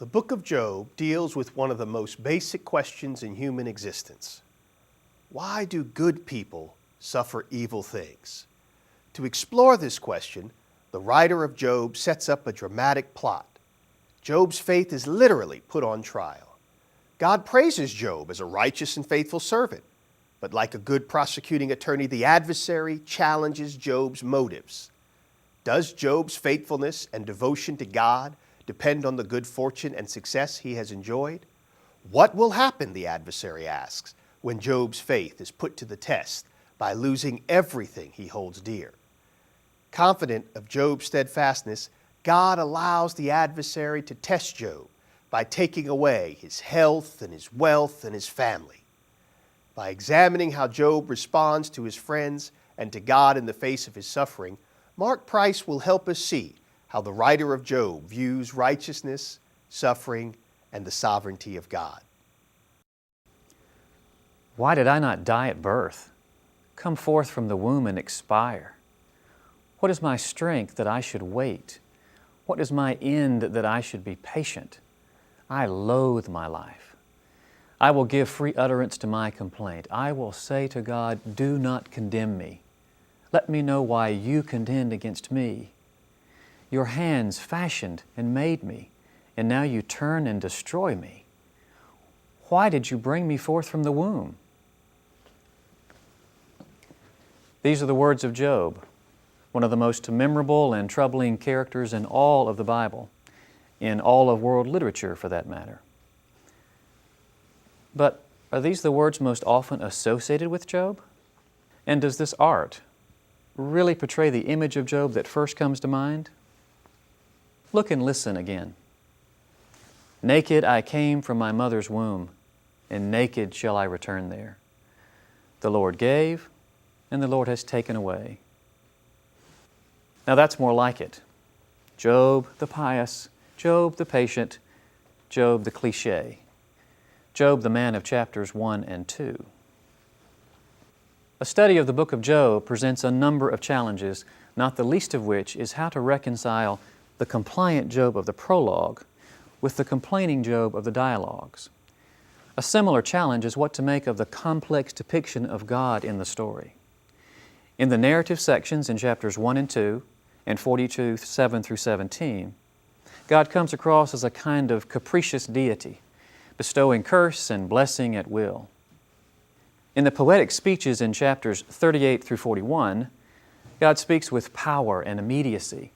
The book of Job deals with one of the most basic questions in human existence. Why do good people suffer evil things? To explore this question, the writer of Job sets up a dramatic plot. Job's faith is literally put on trial. God praises Job as a righteous and faithful servant, but like a good prosecuting attorney, the adversary challenges Job's motives. Does Job's faithfulness and devotion to God depend on the good fortune and success he has enjoyed? What will happen, the adversary asks, when Job's faith is put to the test by losing everything he holds dear? Confident of Job's steadfastness, God allows the adversary to test Job by taking away his health and his wealth and his family. By examining how Job responds to his friends and to God in the face of his suffering, Mark Price will help us see how the writer of Job views righteousness, suffering, and the sovereignty of God. Why did I not die at birth, come forth from the womb and expire? What is my strength that I should wait? What is my end that I should be patient? I loathe my life. I will give free utterance to my complaint. I will say to God, do not condemn me. Let me know why you contend against me. Your hands fashioned and made me, and now you turn and destroy me. Why did you bring me forth from the womb? These are the words of Job, one of the most memorable and troubling characters in all of the Bible, in all of world literature for that matter. But are these the words most often associated with Job? And does this art really portray the image of Job that first comes to mind? Look and listen again. Naked I came from my mother's womb, and naked shall I return there. The Lord gave, and the Lord has taken away. Now that's more like it. Job the pious, Job the patient, Job the cliché. Job the man of chapters 1 and 2. A study of the book of Job presents a number of challenges, not the least of which is how to reconcile the compliant Job of the prologue with the complaining Job of the dialogues. A similar challenge is what to make of the complex depiction of God in the story. In the narrative sections in chapters 1 and 2 and 42, 7 through 17, God comes across as a kind of capricious deity, bestowing curse and blessing at will. In the poetic speeches in chapters 38 through 41, God speaks with power and immediacy.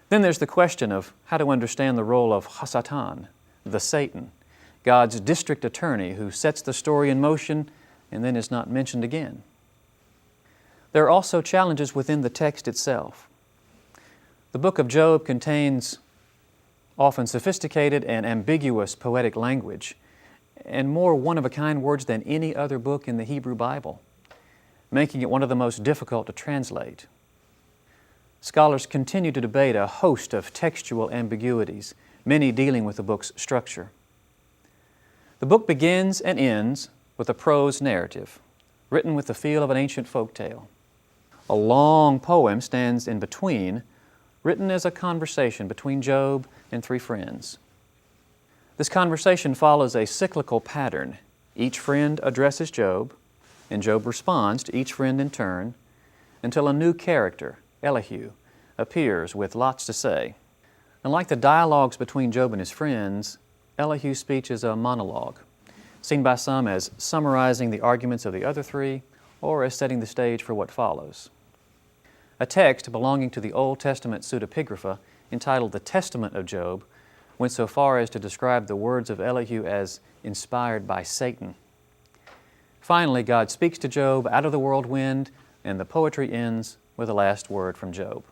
Then there's the question of how to understand the role of Hasatan, the Satan, God's district attorney who sets the story in motion and then is not mentioned again. There are also challenges within the text itself. The book of Job contains often sophisticated and ambiguous poetic language and more one-of-a-kind words than any other book in the Hebrew Bible, making it one of the most difficult to translate. Scholars continue to debate a host of textual ambiguities, many dealing with the book's structure. The book begins and ends with a prose narrative, written with the feel of an ancient folk tale. A long poem stands in between, written as a conversation between Job and three friends. This conversation follows a cyclical pattern. Each friend addresses Job, and Job responds to each friend in turn, until a new character, Elihu, appears with lots to say. Unlike the dialogues between Job and his friends, Elihu's speech is a monologue, seen by some as summarizing the arguments of the other three or as setting the stage for what follows. A text belonging to the Old Testament pseudepigrapha entitled The Testament of Job went so far as to describe the words of Elihu as inspired by Satan. Finally, God speaks to Job out of the whirlwind, and the poetry ends with a last word from Job.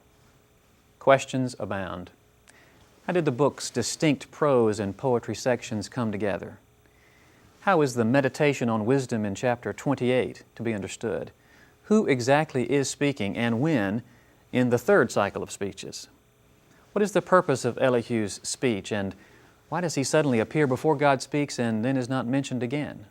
Questions abound. How did the book's distinct prose and poetry sections come together? How is the meditation on wisdom in chapter 28 to be understood? Who exactly is speaking and when in the third cycle of speeches? What is the purpose of Elihu's speech, and why does he suddenly appear before God speaks and then is not mentioned again?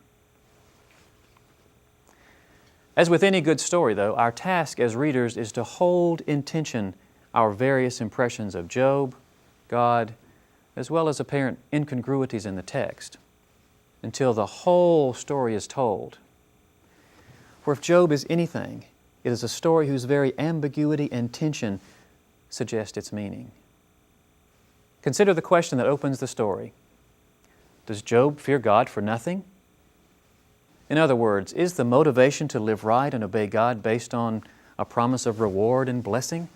As with any good story, though, our task as readers is to hold in tension our various impressions of Job, God, as well as apparent incongruities in the text, until the whole story is told. For if Job is anything, it is a story whose very ambiguity and tension suggest its meaning. Consider the question that opens the story. Does Job fear God for nothing? In other words, is the motivation to live right and obey God based on a promise of reward and blessing?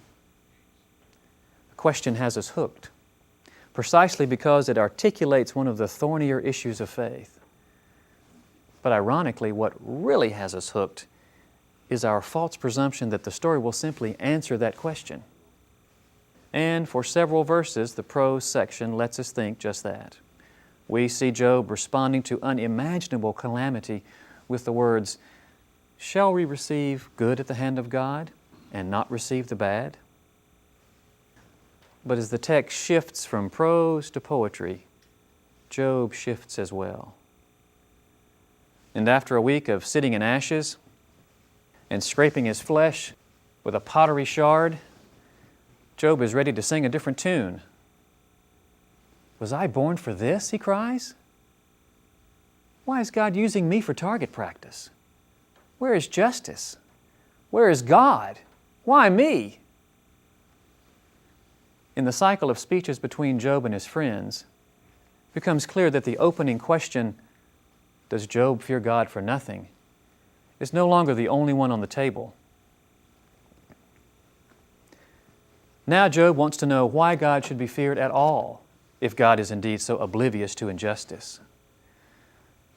The question has us hooked, precisely because it articulates one of the thornier issues of faith. But ironically, what really has us hooked is our false presumption that the story will simply answer that question. And for several verses, the prose section lets us think just that. We see Job responding to unimaginable calamity with the words, "Shall we receive good at the hand of God and not receive the bad?" But as the text shifts from prose to poetry, Job shifts as well. And after a week of sitting in ashes and scraping his flesh with a pottery shard, Job is ready to sing a different tune. "Was I born for this?" he cries. "Why is God using me for target practice? Where is justice? Where is God? Why me?" In the cycle of speeches between Job and his friends, it becomes clear that the opening question, "Does Job fear God for nothing?" is no longer the only one on the table. Now Job wants to know why God should be feared at all, if God is indeed so oblivious to injustice.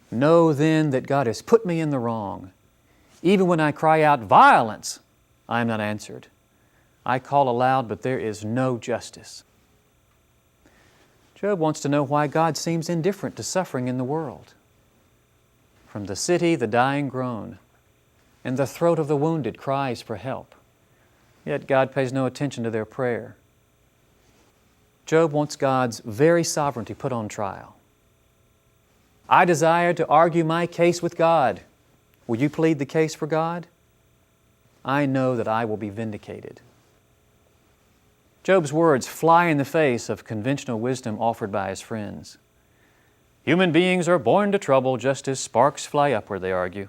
"Know then that God has put me in the wrong. Even when I cry out, 'Violence!' I am not answered. I call aloud, but there is no justice." Job wants to know why God seems indifferent to suffering in the world. From the city the dying groan, and the throat of the wounded cries for help. Yet God pays no attention to their prayer. Job wants God's very sovereignty put on trial. "I desire to argue my case with God. Will you plead the case for God? I know that I will be vindicated." Job's words fly in the face of conventional wisdom offered by his friends. Human beings are born to trouble just as sparks fly upward, they argue.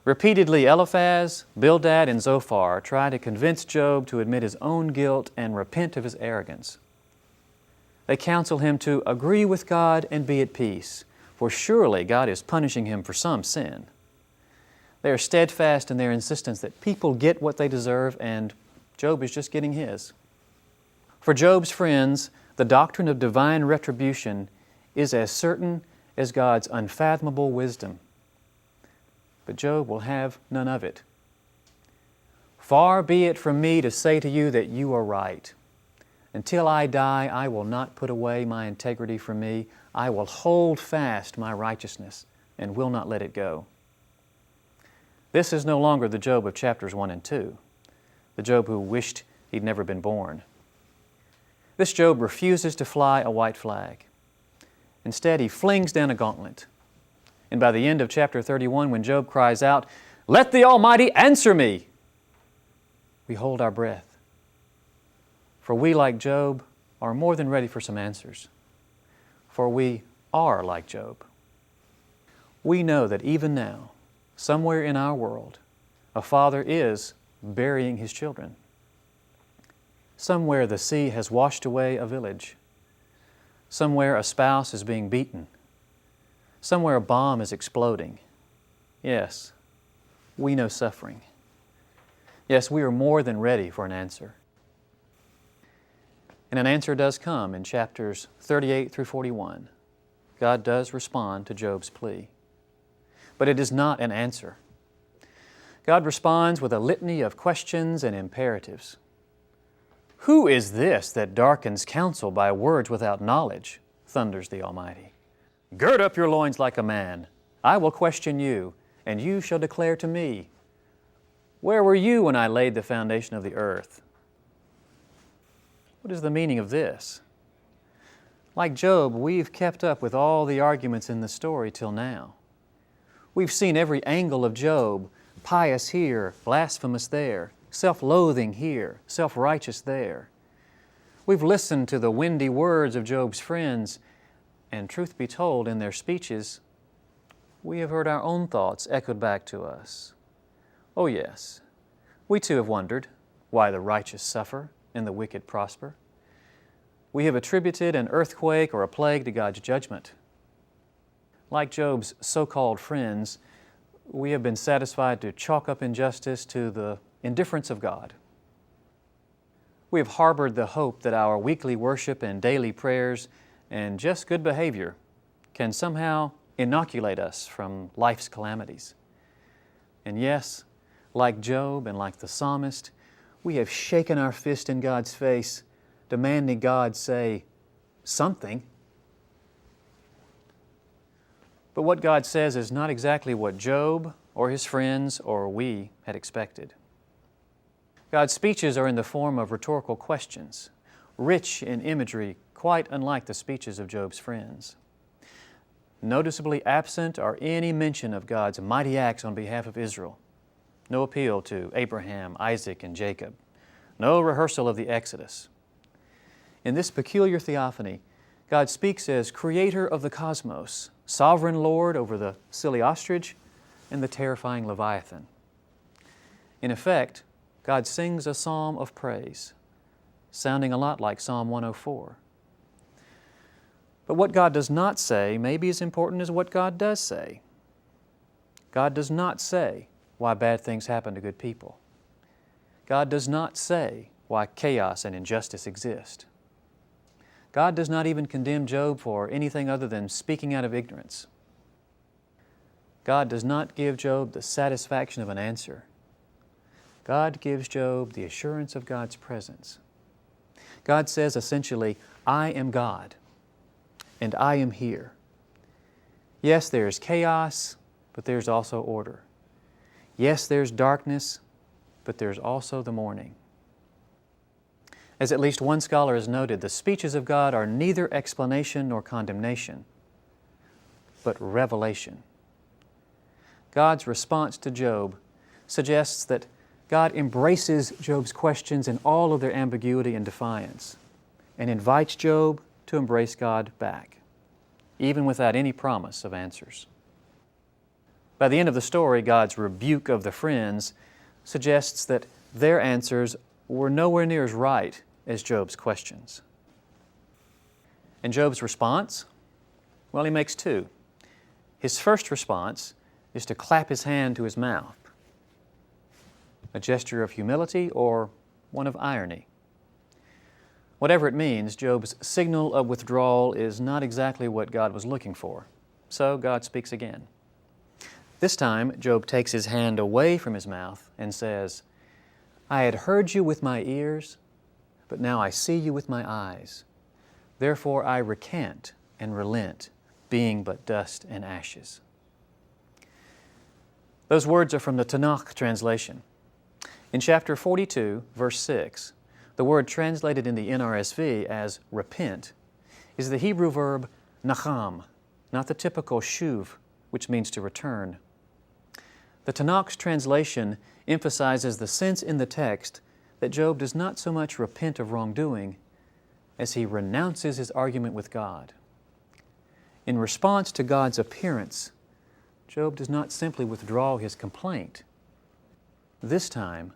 Repeatedly, Eliphaz, Bildad, and Zophar try to convince Job to admit his own guilt and repent of his arrogance. They counsel him to agree with God and be at peace, for surely God is punishing him for some sin. They are steadfast in their insistence that people get what they deserve, and Job is just getting his. For Job's friends, the doctrine of divine retribution is as certain as God's unfathomable wisdom. But Job will have none of it. "Far be it from me to say to you that you are right. Until I die, I will not put away my integrity from me. I will hold fast my righteousness and will not let it go." This is no longer the Job of chapters 1 and 2, the Job who wished he'd never been born. This Job refuses to fly a white flag. Instead, he flings down a gauntlet. And by the end of chapter 31, when Job cries out, "Let the Almighty answer me," we hold our breath. For we, like Job, are more than ready for some answers. For we are like Job. We know that even now, somewhere in our world, a father is burying his children. Somewhere the sea has washed away a village. Somewhere a spouse is being beaten. Somewhere a bomb is exploding. Yes, we know suffering. Yes, we are more than ready for an answer. And an answer does come in chapters 38 through 41. God does respond to Job's plea. But it is not an answer. God responds with a litany of questions and imperatives. Who is this that darkens counsel by words without knowledge? Thunders the Almighty. Gird up your loins like a man. I will question you, and you shall declare to me. Where were you when I laid the foundation of the earth? What is the meaning of this? Like Job, we've kept up with all the arguments in the story till now. We've seen every angle of Job, pious here, blasphemous there, self-loathing here, self-righteous there. We've listened to the windy words of Job's friends, and truth be told, in their speeches, we have heard our own thoughts echoed back to us. Oh yes, we too have wondered why the righteous suffer and the wicked prosper. We have attributed an earthquake or a plague to God's judgment. Like Job's so-called friends, we have been satisfied to chalk up injustice to the indifference of God. We have harbored the hope that our weekly worship and daily prayers and just good behavior can somehow inoculate us from life's calamities. And yes, like Job and like the psalmist, we have shaken our fist in God's face, demanding God say something. But what God says is not exactly what Job or his friends or we had expected. God's speeches are in the form of rhetorical questions, rich in imagery quite unlike the speeches of Job's friends. Noticeably absent are any mention of God's mighty acts on behalf of Israel. No appeal to Abraham, Isaac, and Jacob. No rehearsal of the Exodus. In this peculiar theophany, God speaks as creator of the cosmos, sovereign Lord over the silly ostrich and the terrifying Leviathan. In effect, God sings a psalm of praise, sounding a lot like Psalm 104. But what God does not say may be as important as what God does say. God does not say why bad things happen to good people. God does not say why chaos and injustice exist. God does not even condemn Job for anything other than speaking out of ignorance. God does not give Job the satisfaction of an answer. God gives Job the assurance of God's presence. God says essentially, I am God, and I am here. Yes, there is chaos, but there's also order. Yes, there's darkness, but there's also the morning. As at least one scholar has noted, the speeches of God are neither explanation nor condemnation, but revelation. God's response to Job suggests that God embraces Job's questions in all of their ambiguity and defiance, and invites Job to embrace God back, even without any promise of answers. By the end of the story, God's rebuke of the friends suggests that their answers were nowhere near as right as Job's questions. And Job's response? Well, he makes two. His first response is to clap his hand to his mouth, a gesture of humility or one of irony. Whatever it means, Job's signal of withdrawal is not exactly what God was looking for. So God speaks again. This time, Job takes his hand away from his mouth and says, I had heard you with my ears, but now I see you with my eyes. Therefore I recant and relent, being but dust and ashes. Those words are from the Tanakh translation. In chapter 42, verse 6, the word translated in the NRSV as repent is the Hebrew verb nacham, not the typical shuv, which means to return. The Tanakh's translation emphasizes the sense in the text that Job does not so much repent of wrongdoing as he renounces his argument with God. In response to God's appearance, Job does not simply withdraw his complaint. This time,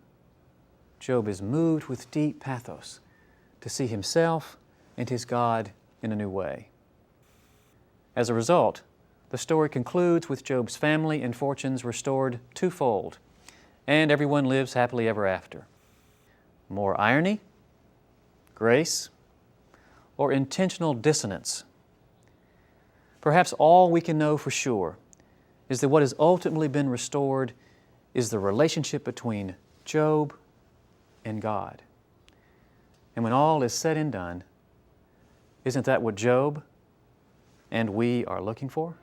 Job is moved with deep pathos to see himself and his God in a new way. As a result, the story concludes with Job's family and fortunes restored twofold, and everyone lives happily ever after. More irony, grace, or intentional dissonance? Perhaps all we can know for sure is that what has ultimately been restored is the relationship between Job and God. And when all is said and done, isn't that what Job and we are looking for?